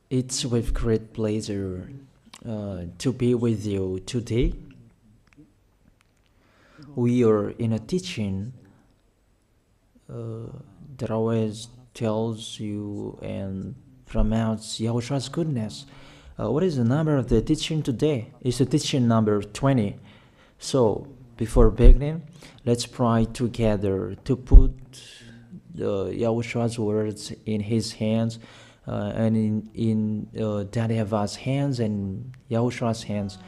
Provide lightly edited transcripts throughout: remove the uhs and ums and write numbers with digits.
It's with great pleasure to be with you today. We are in a teaching that always tells you and promotes Yahushua's goodness. What is the number of the teaching today? It's the teaching number 20. So, before beginning, let's pray together to put Yahushua's words in his hands and in Daddy Ava's hands and Yahushua's hands.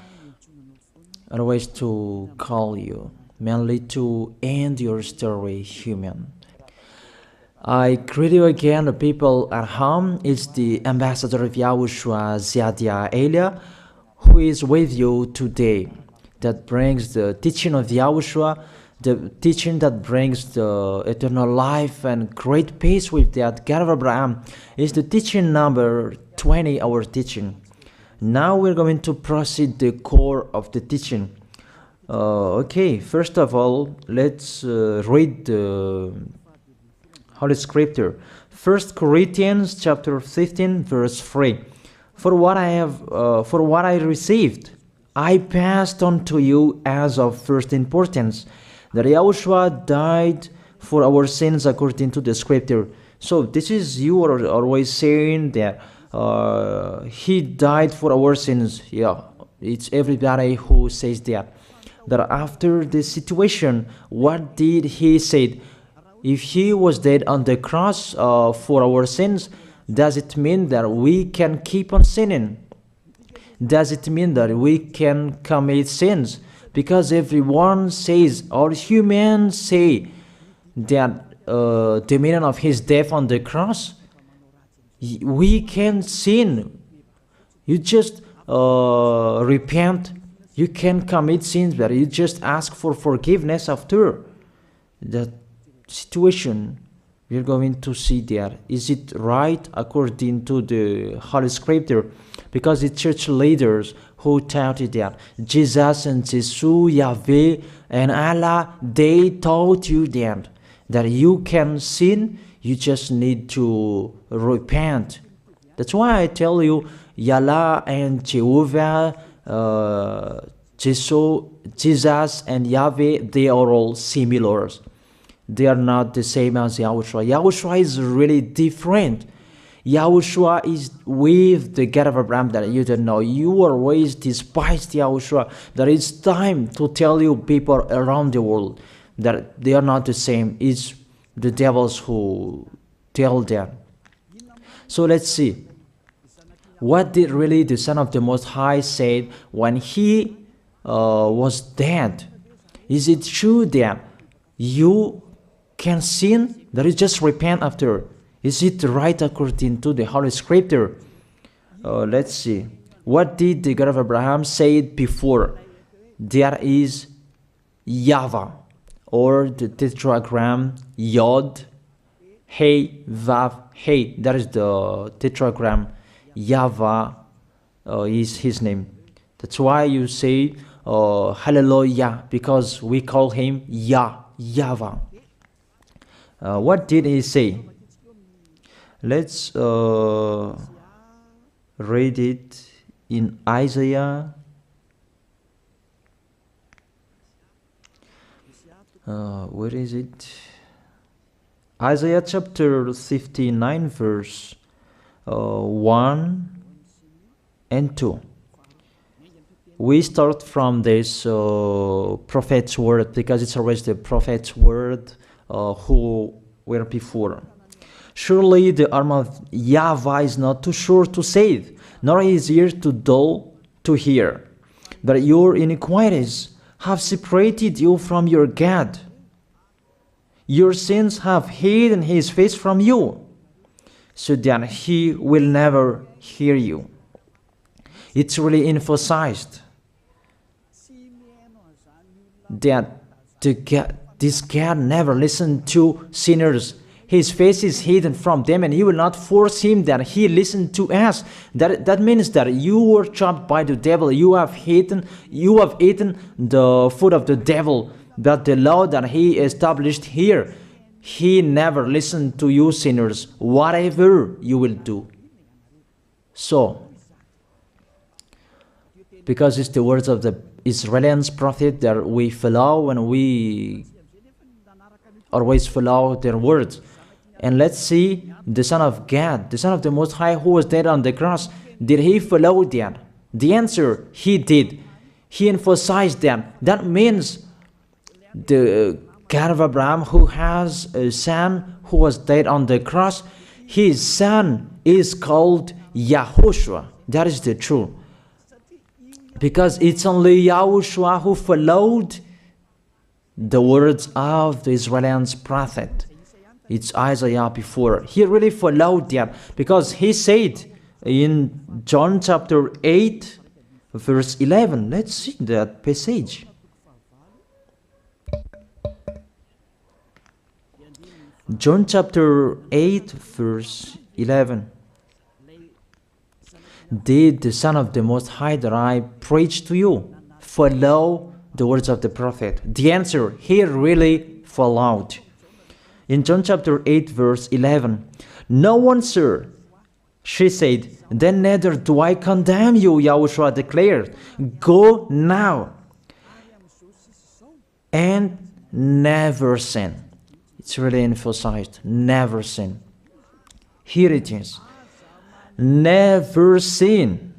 Always to call you, mainly to end your story human. I greet you again, the people at home. It's the ambassador of Yahushua, Ziadia Elia, who is with you today. That brings the teaching of Yahushua, the teaching that brings the eternal life and great peace with that God of Abraham. Is the teaching number 20, our teaching. Now we're going to proceed the core of the teaching. Okay, first of all, let's read the Holy Scripture. 1 Corinthians chapter 15, verse 3. For what I received, I passed on to you as of first importance, that Yahushua died for our sins according to the Scripture. So this is, you are always saying that he died for our sins. Yeah, it's everybody who says that. That after the situation, what did he say? If he was dead on the cross for our sins, does it mean that we can keep on sinning? Does it mean that we can commit sins? Because everyone says, or humans say, that the meaning of his death on the cross, we can sin. You just repent. You can commit sins, but you just ask for forgiveness after that situation. We're going to see there. Is it right according to the Holy Scripture? Because the church leaders who taught it that Jesus and Jesus, Yahweh and Allah, they taught you that you can sin, you just need to repent. That's why I tell you, Yahweh and Jehovah, Jesus and Yahweh, they are all similar. They are not the same as Yahushua. Yahushua is really different. Yahushua is with the God of Abraham that you don't know. You always despised Yahushua. That it's time to tell you people around the world that they are not the same. It's the devils who tell them. So let's see. What did really the Son of the Most High say when he was dead? Is it true that you can sin? That is just repent after. Is it right according to the Holy Scripture? Let's see. What did the God of Abraham say before? There is YAHVAH, or the tetragram Yod, Hey, Vav, Hey. That is the tetragram. YAHVAH is his name. That's why you say Hallelujah, because we call him YAHVAH. What did he say? Let's read it in Isaiah. Where is it? Isaiah chapter 59, verse 1 and 2. We start from this prophet's word, because it's always the prophet's word who were before. Surely the arm of YAHVAH is not too short to save, nor his ear too dull to hear. But your iniquities have separated you from your God. Your sins have hidden his face from you, so that he will never hear you. It's really emphasized that this God never listened to sinners. His face is hidden from them, and he will not force him that he listen to us. That means that you were trapped by the devil. You have eaten the food of the devil. But the law that he established here, he never listened to you sinners, whatever you will do. So, because it's the words of the Israelians prophet that we follow, and we always follow their words. And let's see the Son of God, the Son of the Most High, who was dead on the cross. Did he follow that? The answer, he did. He emphasized that. That means the God of Abraham, who has a son who was dead on the cross, his son is called YAHOSHUAH. That is the truth. Because it's only YAHOSHUAH who followed the words of the Israelians prophet. It's Isaiah before. He really followed that, because he said in John chapter 8, verse 11. Let's see that passage. John chapter 8, verse 11. Did the Son of the Most High that I preach to you follow the words of the prophet? The answer, he really followed. In John chapter 8, verse 11, "No one, sir," she said, "then neither do I condemn you," Yahushua declared. "Go now and never sin." It's really emphasized, never sin. Here it is. Never sin.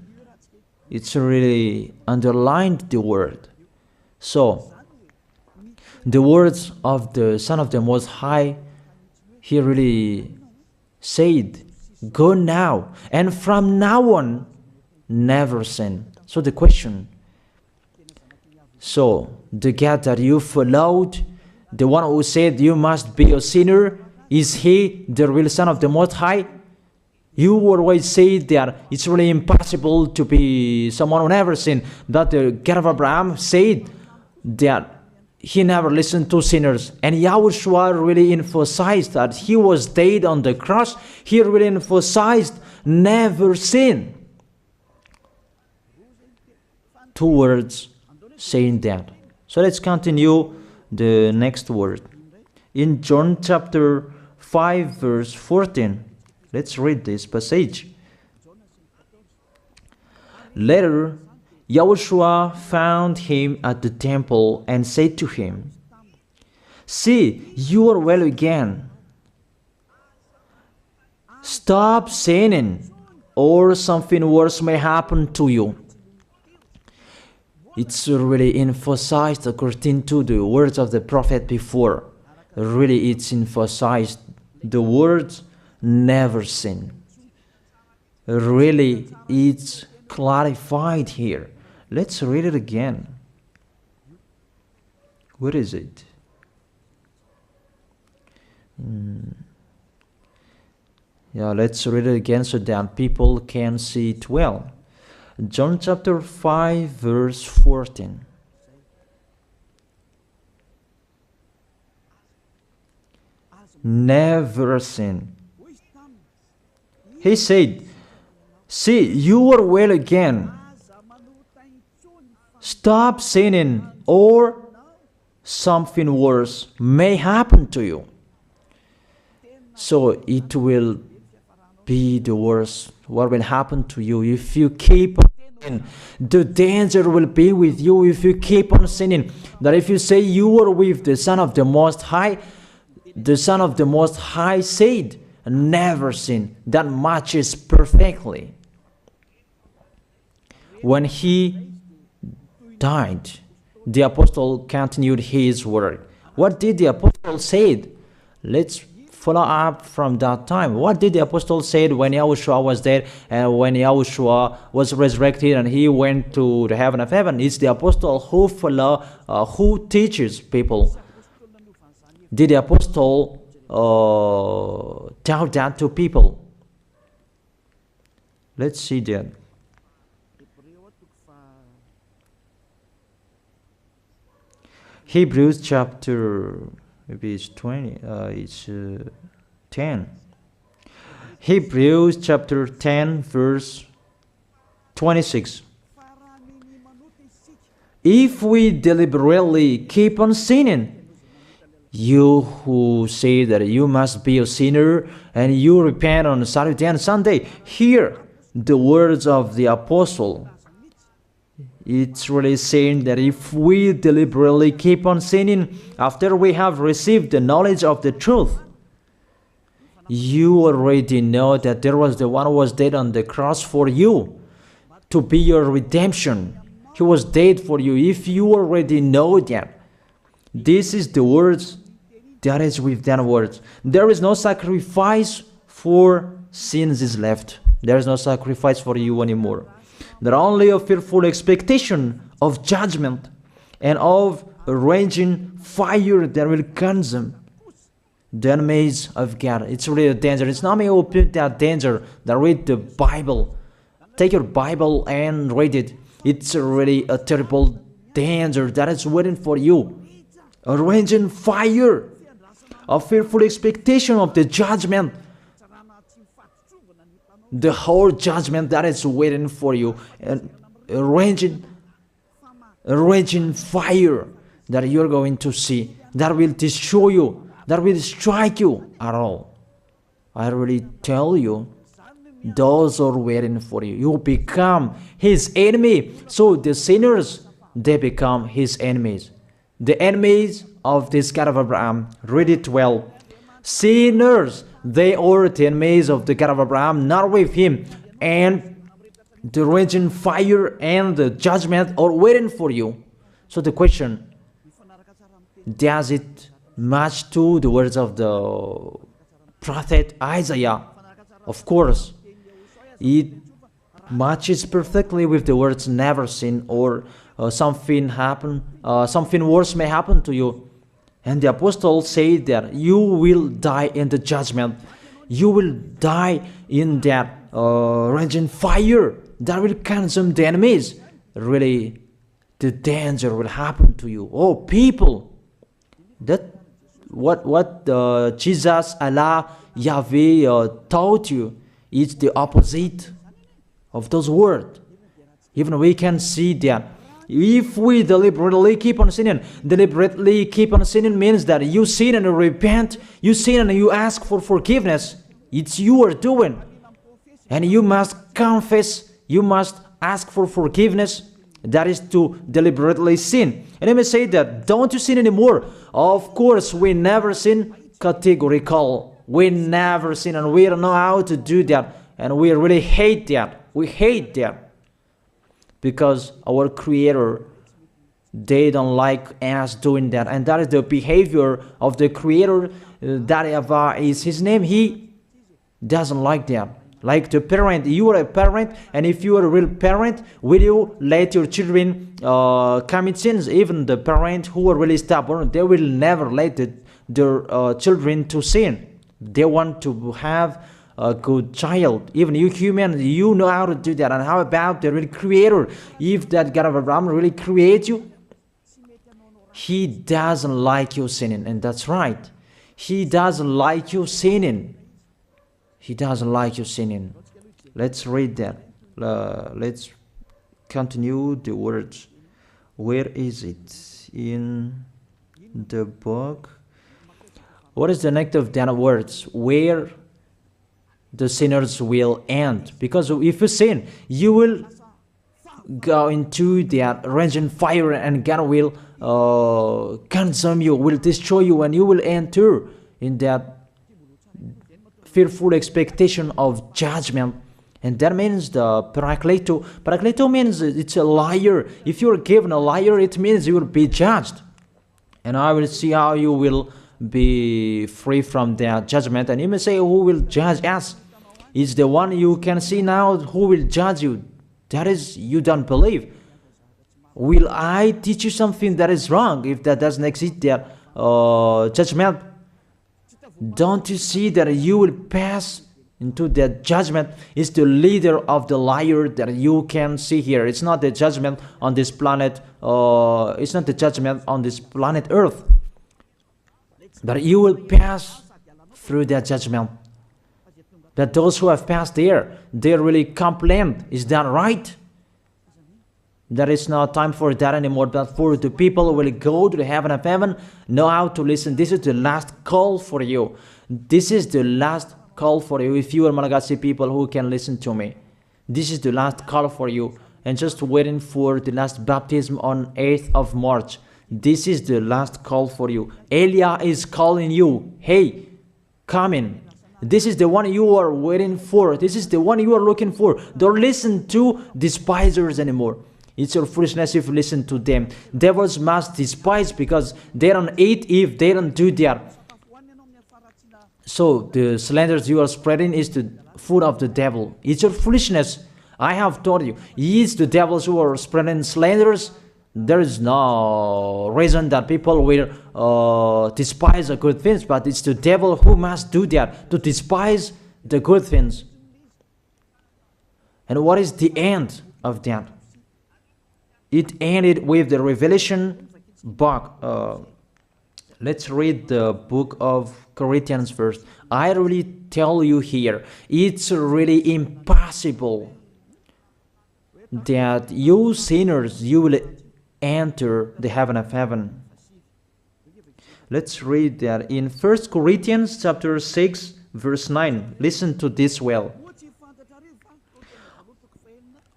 It's really underlined the word. So, the words of the Son of the Most High, he really said, go now, and from now on, never sin. So the question, so the God that you followed, the one who said you must be a sinner, is he the real Son of the Most High? You always say that it's really impossible to be someone who never sinned. That the God of Abraham said that he never listened to sinners. And Yahushua really emphasized that he was dead on the cross. He really emphasized never sin. Two words saying that. So let's continue the next word. In John chapter 5, verse 14. Let's read this passage. Later, Yahushua found him at the temple and said to him, "See, you are well again. Stop sinning, or something worse may happen to you." It's really emphasized according to the words of the prophet before. Really, it's emphasized the words never sin. Really, it's clarified here. Let's read it again. Where is it? Yeah, let's read it again so that people can see it well. John chapter 5, verse 14. Never sin. He said, "See, you are well again. Stop sinning, or something worse may happen to you." So it will be the worst. What will happen to you if you keep on sinning? The danger will be with you if you keep on sinning. That if you say you are with the Son of the Most High, the Son of the Most High said, never sin. That matches perfectly. When he died, the apostle continued his word. What did the apostle say? Let's follow up from that time. What did the apostle say when Yahushua was dead and when Yahushua was resurrected and he went to the heaven of heaven? It's the apostle who teaches people. Did the apostle tell that to people? Let's see that. Hebrews chapter, maybe it's 20, it's 10. Hebrews chapter 10, verse 26. If we deliberately keep on sinning, you who say that you must be a sinner and you repent on Saturday and Sunday, here the words of the apostle. It's really saying that if we deliberately keep on sinning after we have received the knowledge of the truth, you already know that there was the one who was dead on the cross for you to be your redemption. He was dead for you. If you already know that, this is the words that is with that words. There is no sacrifice for sins is left. There is no sacrifice for you anymore. There only a fearful expectation of judgment and of a raging fire that will consume the enemies of God. It's really a danger. It's not me who put that danger that read the Bible. Take your Bible and read it. It's really a terrible danger that is waiting for you. A raging fire, a fearful expectation of the judgment. The whole judgment that is waiting for you, and a raging fire that you're going to see, that will destroy you, that will strike you at all. I really tell you, those are waiting for you. You become his enemy. So the sinners, they become his enemies. The enemies of this God of Abraham. Read it well. Sinners, they are the enemies of the God of Abraham, not with him. And the raging fire and the judgment are waiting for you. So the question, does it match to the words of the prophet Isaiah? Of course. It matches perfectly with the words never sin, or something worse may happen to you. And the apostle said that you will die in the judgment. You will die in that raging fire that will consume the enemies. Really, the danger will happen to you. Oh, people, that what Jesus, Allah, Yahweh taught you is the opposite of those words. Even we can see that if we deliberately keep on sinning means that you sin and you repent, you sin and you ask for forgiveness. It's you are doing. And you must confess, you must ask for forgiveness. That is to deliberately sin. And I may say that, don't you sin anymore? Of course, we never sin. Categorical. We never sin, and we don't know how to do that. And we really hate that. We hate that. Because our Creator, they don't like us doing that. And that is the behavior of the Creator. That YAHVAH is his name. He doesn't like that. Like the parent, you are a parent, and if you are a real parent, will you let your children commit sins? Even the parents who are really stubborn, they will never let their children to sin. They want to have a good child. Even you human, you know how to do that. And how about the real Creator? If that God of Abraham really creates you, he doesn't like you sinning. And that's right. He doesn't like you sinning. He doesn't like you sinning. Let's read that. Let's continue the words. Where is it? In the book. What is the next of that words? Where the sinners will end. Because if you sin, you will go into that raging fire, and God will consume you, will destroy you, and you will enter in that fearful expectation of judgment. And that means the parakleto. Parakleto means it's a liar. If you're given a liar, it means you will be judged. And I will see how you will be free from that judgment. And you may say, who will judge us? It's the one you can see now who will judge you. That is, you don't believe. Will I teach you something that is wrong if that doesn't exist, that judgment? Don't you see that you will pass into that judgment? Is the leader of the liar that you can see here. It's not the judgment on this planet. It's not the judgment on this planet Earth. But you will pass through that judgment. That those who have passed there, they really complain. Is that right? There is no time for that anymore, but for the people who will go to the heaven of heaven, know how to listen. This is the last call for you. This is the last call for you. If you are Malagasy people who can listen to me, This is the last call for you. And just waiting for the last baptism on 8th of March. This is the last call for you. Elia is calling you. Hey, come in. This is the one you are waiting for. This is the one you are looking for. Don't listen to despisers anymore. It's your foolishness if you listen to them. Devils must despise because they don't eat if they don't do that. So the slanders you are spreading is the food of the devil. It's your foolishness. I have told you, it's the devils who are spreading slanders. There is no reason that people will despise the good things, but it's the devil who must do that, to despise the good things. And what is the end of that? It ended with the Revelation book. Let's read the book of Corinthians first. I really tell you here, it's really impossible that you sinners, you will enter the heaven of heaven. Let's read that in 1 Corinthians chapter 6 verse 9. Listen to this well.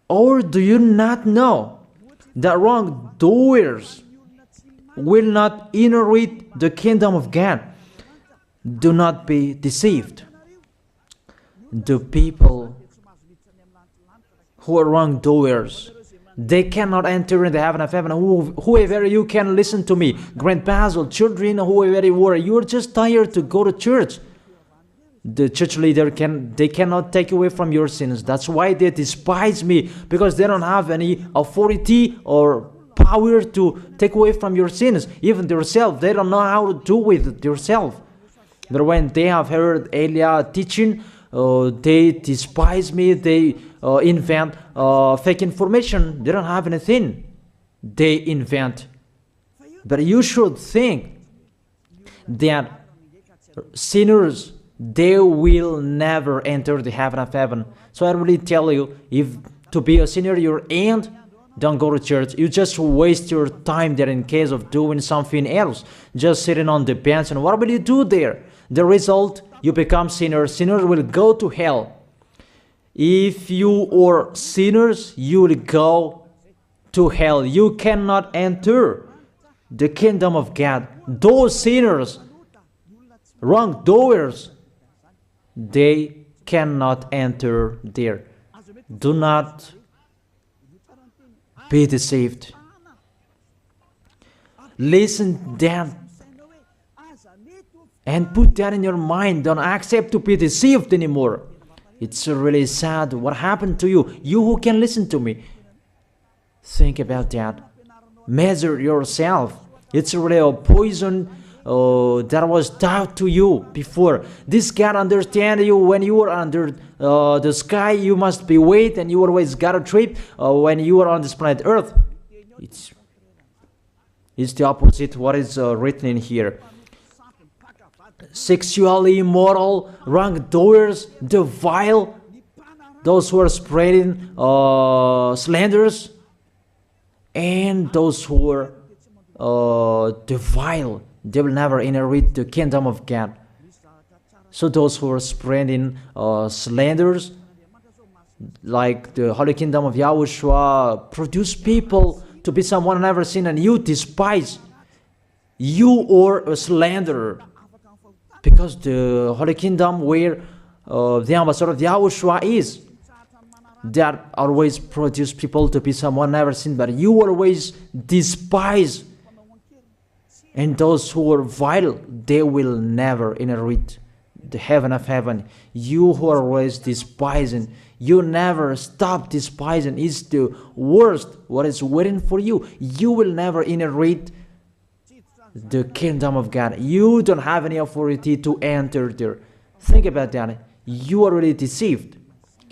Or do you not know that wrongdoers will not inherit the kingdom of God? Do not be deceived. The people who are wrongdoers, they cannot enter in the heaven of heaven. Whoever you can listen to me, grandpas or children, whoever you are, you're just tired to go to church. The church leader they cannot take away from your sins. That's why they despise me, because they don't have any authority or power to take away from your sins. Even themselves, they don't know how to do with themselves. But when they have heard Elia teaching, they despise me. They invent fake information. They don't have anything. They invent. But you should think that sinners, they will never enter the heaven of heaven. So I really tell you, if to be a sinner you're in, don't go to church. You just waste your time there in case of doing something else. Just sitting on the bench, and what will you do there? The result, you become sinners. Sinners will go to hell. If you are sinners, you will go to hell. You cannot enter the kingdom of God. Those sinners, wrongdoers, they cannot enter there. Do not be deceived. Listen then and put that in your mind. Don't accept to be deceived anymore. It's really sad what happened to you. You who can listen to me, think about that. Measure yourself. It's really a poison that was taught to you before. This God understand you when you are under the sky. You must be wait, and you always got a trip when you are on this planet Earth. It's the opposite what is written in here. Sexually immoral, wrongdoers, the vile, those who are spreading slanders, and those who are the vile, they will never inherit the kingdom of God. So those who are spreading slanders, like the Holy Kingdom of YAHOSHUAH, produce people to be someone never seen, and you despise. You are a slanderer. Because the Holy Kingdom where the ambassador of YAHOSHUAH is, that always produce people to be someone never seen, but you always despise. And those who are vile, they will never inherit the heaven of heaven. You who are always despising, you never stop despising. It's the worst what is waiting for you. You will never inherit the kingdom of God. You don't have any authority to enter there. Think about that. You are already deceived.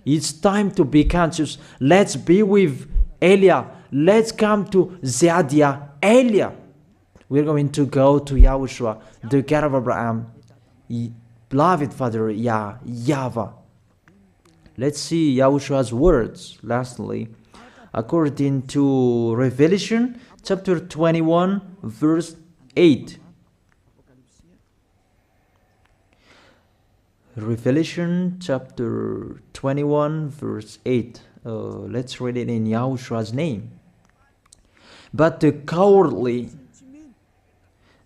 It's time to be conscious. Let's be with Elia. Let's come to Zadiah. Elia. We're going to go to YAHOSHUAH, the God of Abraham, beloved Father YAHVAH. Let's see YAHOSHUAH's words. Lastly, according to Revelation chapter 21 verse 8. Revelation chapter 21 verse 8. Let's read it in Yahoshua's name. But the cowardly,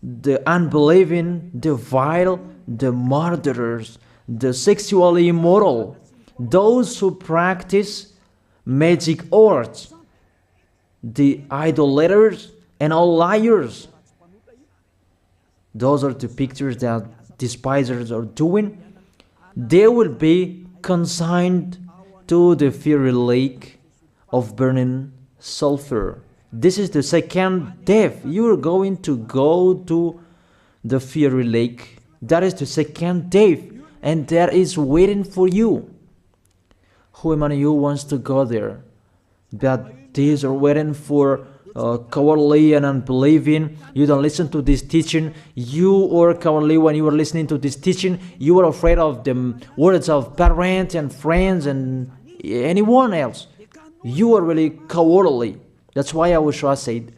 the unbelieving, the vile, the murderers, the sexually immoral, those who practice magic arts, the idolaters, and all liars. Those are the pictures that despisers are doing. They will be consigned to the fiery lake of burning sulfur. This is the second death. You are going to go to the fiery lake. That is the second death, and that is waiting for you. Who among you wants to go there? That these are waiting for cowardly and unbelieving. You don't listen to this teaching. You are cowardly when you are listening to this teaching. You are afraid of the words of parents and friends and anyone else. You are really cowardly. That's why YAHOSHUAH said,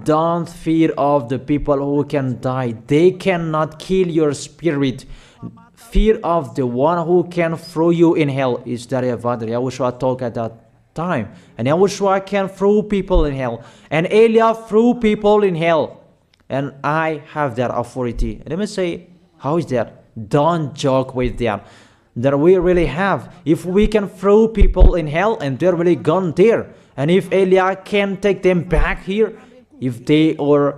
don't fear of the people who can die. They cannot kill your spirit. Fear of the one who can throw you in hell. Is that what YAHOSHUAH talked at that time? And YAHOSHUAH can throw people in hell. And Elijah threw people in hell. And I have that authority. Let me say, how is that? Don't joke with that. That we really have. If we can throw people in hell and they're really gone there, and if Elijah can take them back here, if they are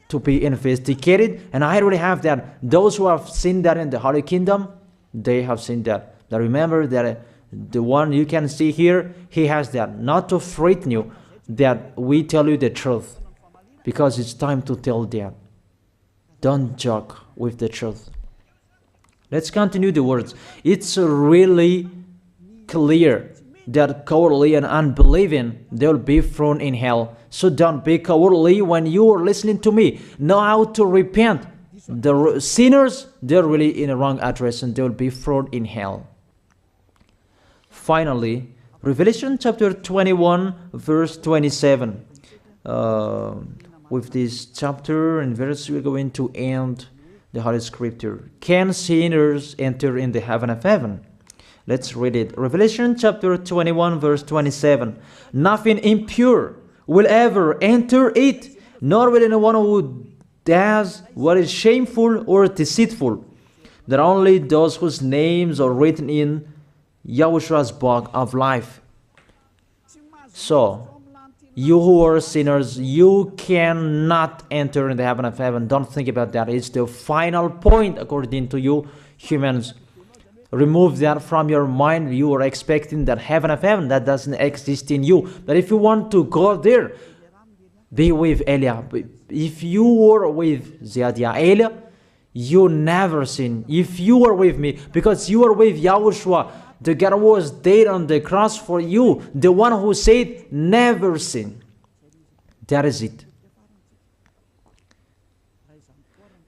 to be investigated, and I really have that. Those who have seen that in the Holy Kingdom, they have seen that. Now remember that the one you can see here, he has that. Not to frighten you, that we tell you the truth, because it's time to tell that. Don't joke with the truth. Let's continue the words. It's really clear that cowardly and unbelieving, they will be thrown in hell. So don't be cowardly when you are listening to me. Know how to repent. The sinners, they're really in a wrong address and they will be thrown in hell. Finally, Revelation chapter 21, verse 27. With this chapter and verse, we're going to end the Holy Scripture. Can sinners enter in the heaven of heaven? Let's read it. Revelation chapter 21, verse 27. Nothing impure will ever enter it, nor will anyone who does what is shameful or deceitful. That only those whose names are written in YAHOSHUAH's book of life. So, you who are sinners, you cannot enter in the heaven of heaven. Don't think about that. It's the final point according to you humans. Remove that from your mind. You are expecting that heaven of heaven that doesn't exist in you. But if you want to go there, be with Elia. If you were with Elia, you never sin. If you are with me, because you are with YAHOSHUAH, the God was dead on the cross for you, the one who said never sin. That is it.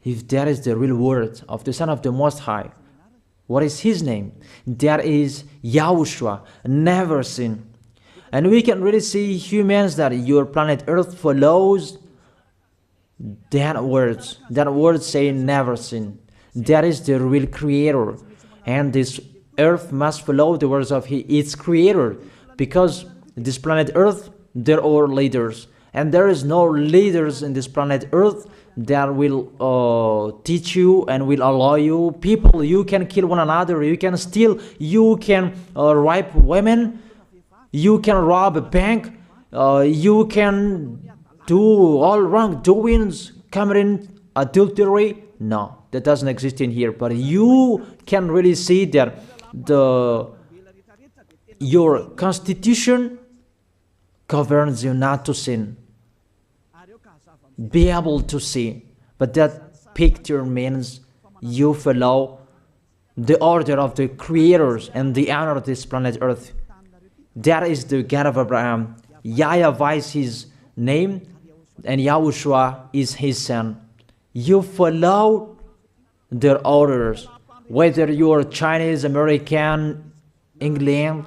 If that is the real word of the Son of the Most High, what is his name? That is YAHOSHUAH, never sin. And we can really see humans that your planet Earth follows that words. That word saying never sin. That is the real creator. And this Earth must follow the words of its creator. Because this planet Earth, there are leaders. And there is no leaders in this planet Earth that will teach you and will allow you. People, you can kill one another, you can steal, you can rape women, you can rob a bank, you can do all wrongdoings, committing adultery. No, that doesn't exist in here. But you can really see that your constitution governs you not to sin. Be able to see. But that picture means you follow the order of the creators and the honor of this planet Earth. That is the God of Abraham. YAHVAH is his name, and YAHOSHUAH is his son. You follow their orders, whether you are Chinese, American, England,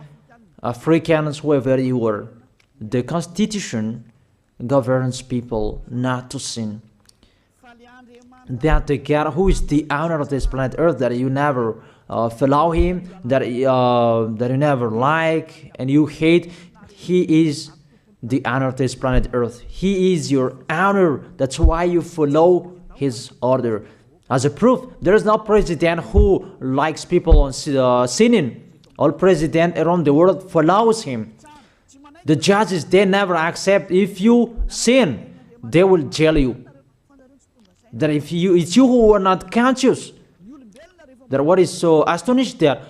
Africans, whoever you are. The Constitution governs people not to sin. that the God who is the owner of this planet Earth, that you never follow him, that you never like and you hate, he is the owner of this planet Earth. He is your owner. That's why you follow his order. As a proof, there is no president who likes people on sinning. All president around the world follows him. The judges, they never accept. If you sin, they will jail you. That if it's you who are not conscious. That what is so astonished that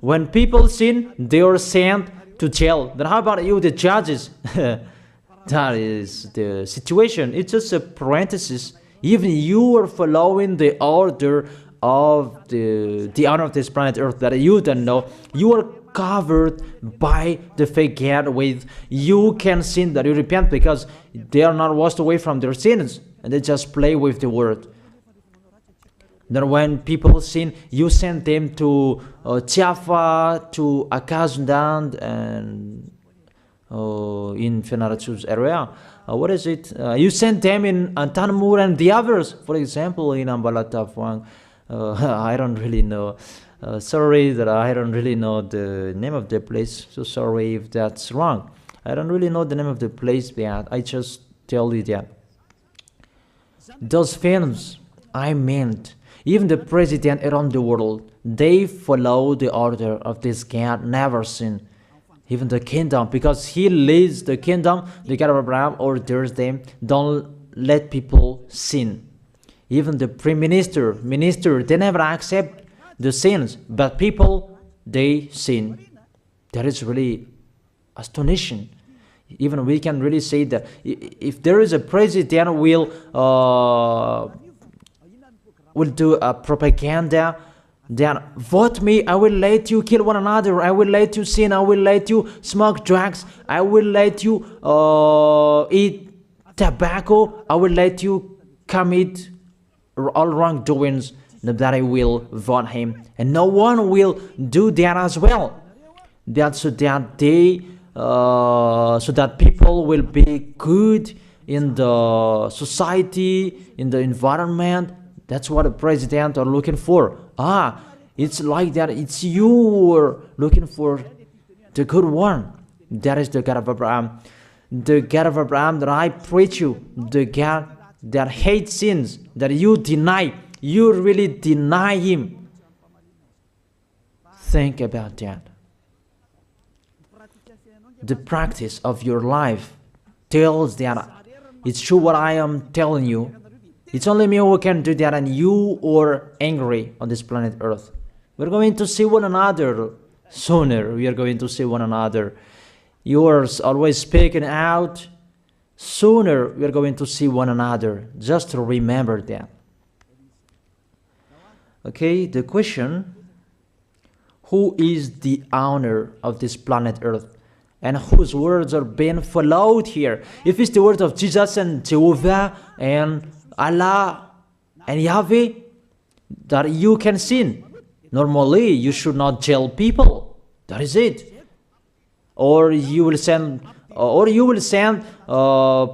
when people sin, they are sent to jail. Then how about you, the judges? That is the situation. It's just a parenthesis. Even you are following the order of the owner of this planet Earth that you don't know. You are covered by the fake God with you can sin, that you repent, because they are not washed away from their sins and they just play with the word. Then when people sin, you send them to YAHVAH, to Akazundand, and in Fenarachu's area. What is it? You send them in Tanmur and the others. For example, in Ambalatafwang. I don't really know. Sorry that I don't really know the name of the place. So sorry if that's wrong. I don't really know the name of the place, but I just tell you that. Those films, I meant, even the president around the world, they follow the order of this God, never sin. Even the kingdom, because he leads the kingdom, the God of Abraham orders them, don't let people sin. Even the prime minister, they never accept the sins, but people, they sin. That is really astonishing. Even we can really say that if there is a president will do a propaganda, then vote me, I will let you kill one another, I will let you sin, I will let you smoke drugs, I will let you eat tobacco, I will let you commit all wrongdoings, that I will vote him. And no one will do that as well. That's so that so that people will be good in the society, in the environment. That's what the president are looking for. It's like that. It's you who are looking for the good one. That is the God of Abraham. The God of Abraham that I preach you. The God that hates sins, that you deny. You really deny him. Think about that. The practice of your life tells that it's true what I am telling you. It's only me who can do that, and you are angry on this planet Earth. We're going to see one another sooner. We are going to see one another. You are always speaking out. Sooner we are going to see one another. Just to remember that. Okay, the question: who is the owner of this planet Earth? And whose words are being followed here? If it's the word of Jesus and Jehovah and Allah and Yahweh, that you can sin. Normally, you should not jail people. That is it. Or you will send,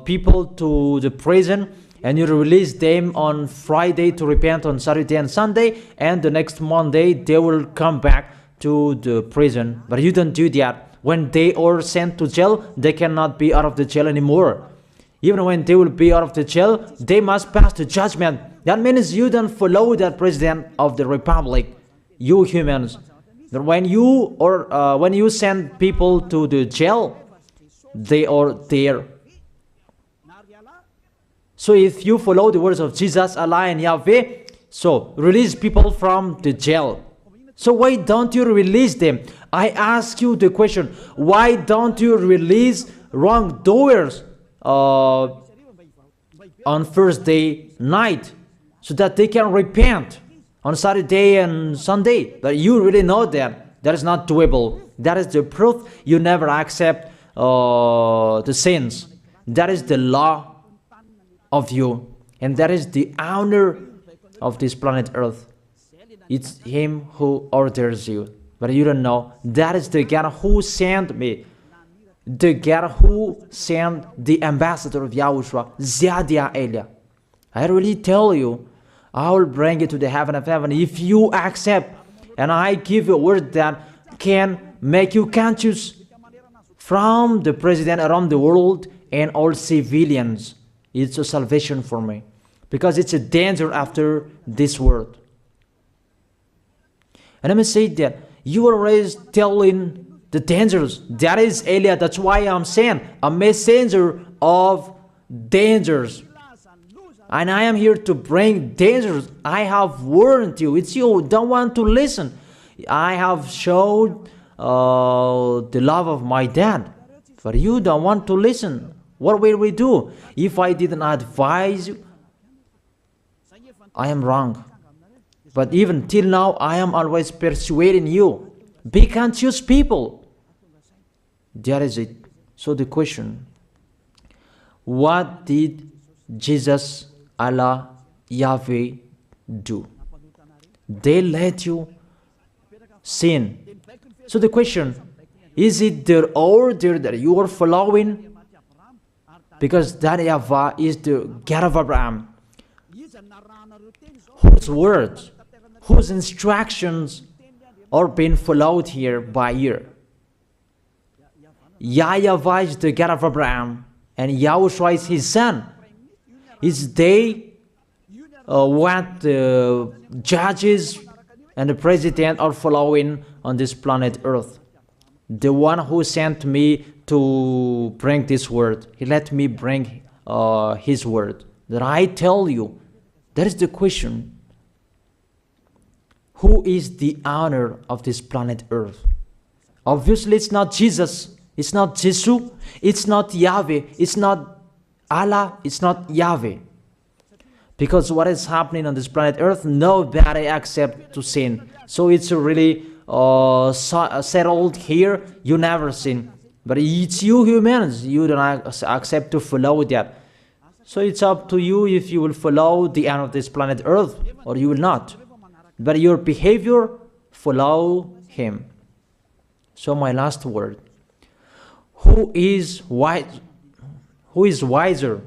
people to the prison, and you release them on Friday to repent on Saturday and Sunday, and the next Monday they will come back to the prison. But you don't do that. When they are sent to jail, they cannot be out of the jail anymore. Even when they will be out of the jail, they must pass the judgment. That means you don't follow that president of the republic, you humans. When you send people to the jail, they are there. So if you follow the words of Jesus, Allah and Yahweh, so release people from the jail. So why don't you release them? I ask you the question, why don't you release wrongdoers on Thursday night so that they can repent on Saturday and Sunday? But you really know that that is not doable. That is the proof you never accept the sins. That is the law of you, and that is the owner of this planet Earth. It's him who orders you, but you don't know. That is the God who sent me, the God who sent the ambassador of Yahushua, Zadia Elia. I really tell you, I will bring you to the heaven of heaven if you accept, and I give you a word that can make you conscious from the president around the world and all civilians. It's a salvation for me, because it's a danger after this world. And let me say that you are always telling the dangers. That is Elia. That's why I'm saying a messenger of dangers. And I am here to bring dangers. I have warned you. It's you who don't want to listen. I have showed the love of my dad, but you don't want to listen. What will we do? If I didn't advise you, I am wrong. But even till now, I am always persuading you. Be conscious people. That is it. So the question, what did Jesus, Allah, Yahweh do? They let you sin. So the question, is it their order that you are following? Because that YAHVAH is the God of Abraham, whose words, whose instructions are being followed here by year. YAHVAH is the God of Abraham, and YAHOSHUAH is his son. Is they what the judges and the president are following on this planet Earth. The one who sent me to bring this word, he let me bring his word. That I tell you, that is the question. Who is the owner of this planet Earth? Obviously, it's not Jesus. It's not Jesus. It's not Yahweh. It's not Allah. It's not Yahweh. Because what is happening on this planet Earth, nobody accepts to sin. So it's really settled here. You never sin. But it's you humans. You don't accept to follow that. So it's up to you if you will follow the end of this planet Earth or you will not. But your behavior, follow him. So my last word. Who is wise? Who is wiser?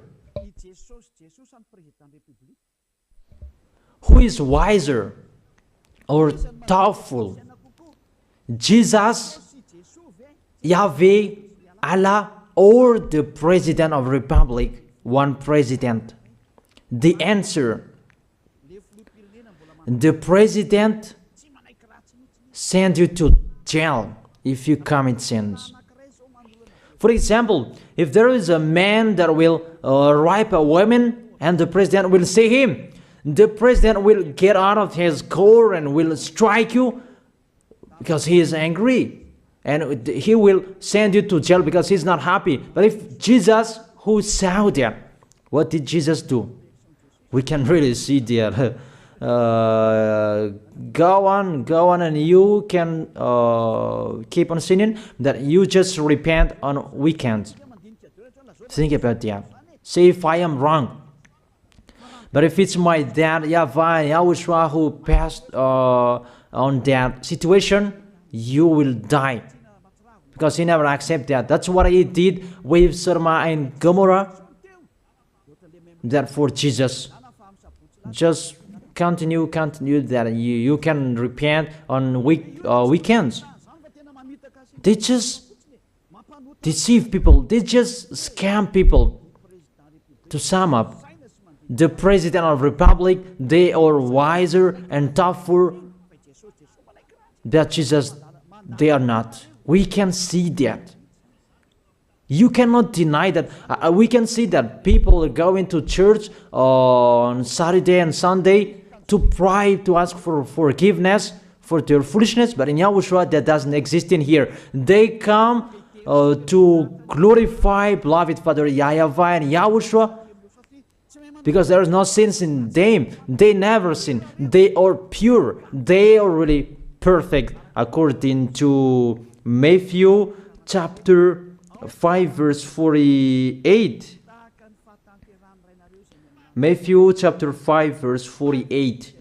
Who is wiser or doubtful? Jesus, Yahweh, Allah, or the President of the Republic? One president. The answer: the president sends you to jail if you commit sins. For example, if there is a man that will rape a woman and the president will see him, the president will get out of his car and will strike you because he is angry. And he will send you to jail because he's not happy. But if Jesus, who saw that, what did Jesus do? We can really see that. Go on, and you can keep on sinning, that you just repent on weekends. Think about that. See if I am wrong. But if it's my dad, YAHVAH, YAHOSHUAH, who passed on that situation, you will die. Because he never accepted that. That's what he did with Sodom and Gomorrah. That for Jesus, just continue that you can repent on weekends. They just deceive people. They just scam people. To sum up, the President of the Republic, they are wiser and tougher than Jesus. They are not. We can see that. You cannot deny that. We can see that people are going to church on Saturday and Sunday to pray, to ask for forgiveness for their foolishness. But in YAHOSHUAH, that doesn't exist in here. They come to glorify beloved Father YAHVAH and YAHOSHUAH because there is no sins in them. They never sin. They are pure. They are really perfect, according to Matthew chapter 5 verse 48. Matthew chapter 5 verse 48.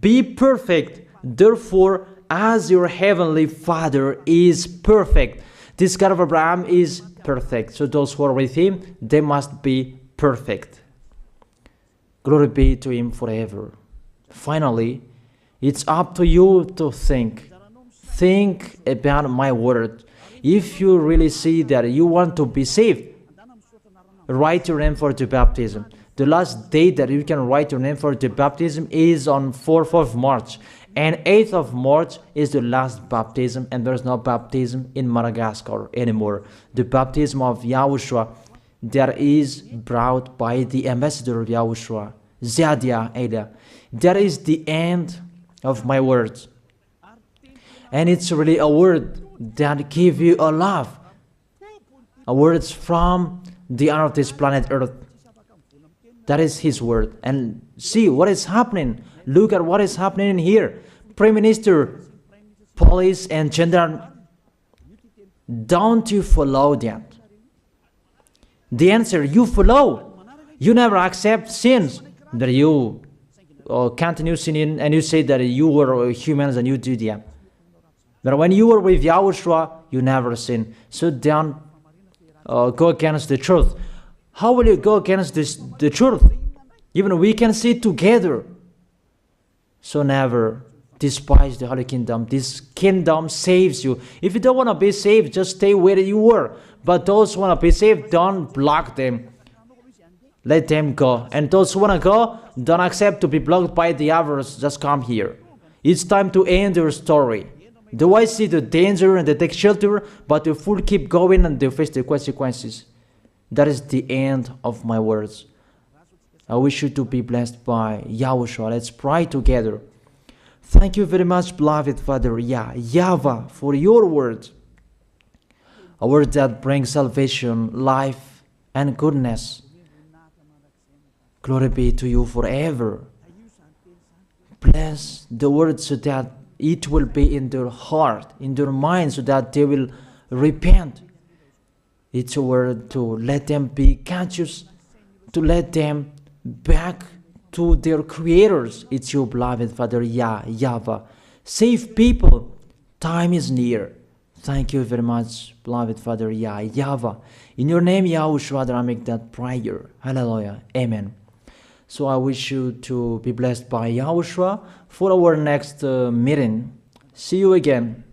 Be perfect, therefore, as your heavenly Father is perfect. This God of Abraham is perfect. So those who are with him, they must be perfect. Glory be to Him forever. Finally, it's up to you to think. Think about my word. If you really see that you want to be saved, write your name for the baptism. The last date that you can write your name for the baptism is on 4th of March. And 8th of March is the last baptism, and there's no baptism in Madagascar anymore. The baptism of Yahushua that is brought by the ambassador of Yahushua, Zadia Elia. That is the end of my words. And it's really a word that gives you a love. A word from the honor of this planet Earth. That is His word. And see what is happening. Look at what is happening here. Prime Minister, police and gendarme, don't you follow that? The answer, you follow. You never accept sins. That you continue sinning and you say that you were humans and you do that. But when you were with Yahushua, you never sin. So don't go against the truth. How will you go against the truth? Even we can see together. So never despise the Holy Kingdom. This kingdom saves you. If you don't want to be saved, just stay where you were. But those who want to be saved, don't block them. Let them go. And those who want to go, don't accept to be blocked by the others. Just come here. It's time to end your story. Do I see the danger and they take shelter, but the fool keep going and they face the consequences? That is the end of my words. I wish you to be blessed by Yahushua. Let's pray together. Thank you very much, beloved Father YAHVAH, for your word. A word that brings salvation, life, and goodness. Glory be to you forever. Bless the word so that it will be in their heart, in their mind, so that they will repent. It's a word to let them be conscious, to let them back to their creators. It's your beloved Father YAHVAH. Save people. Time is near. Thank you very much, beloved Father YAHVAH. In your name, Yahushua, that I make that prayer. Hallelujah. Amen. So I wish you to be blessed by Yahushua for our next meeting. See you again.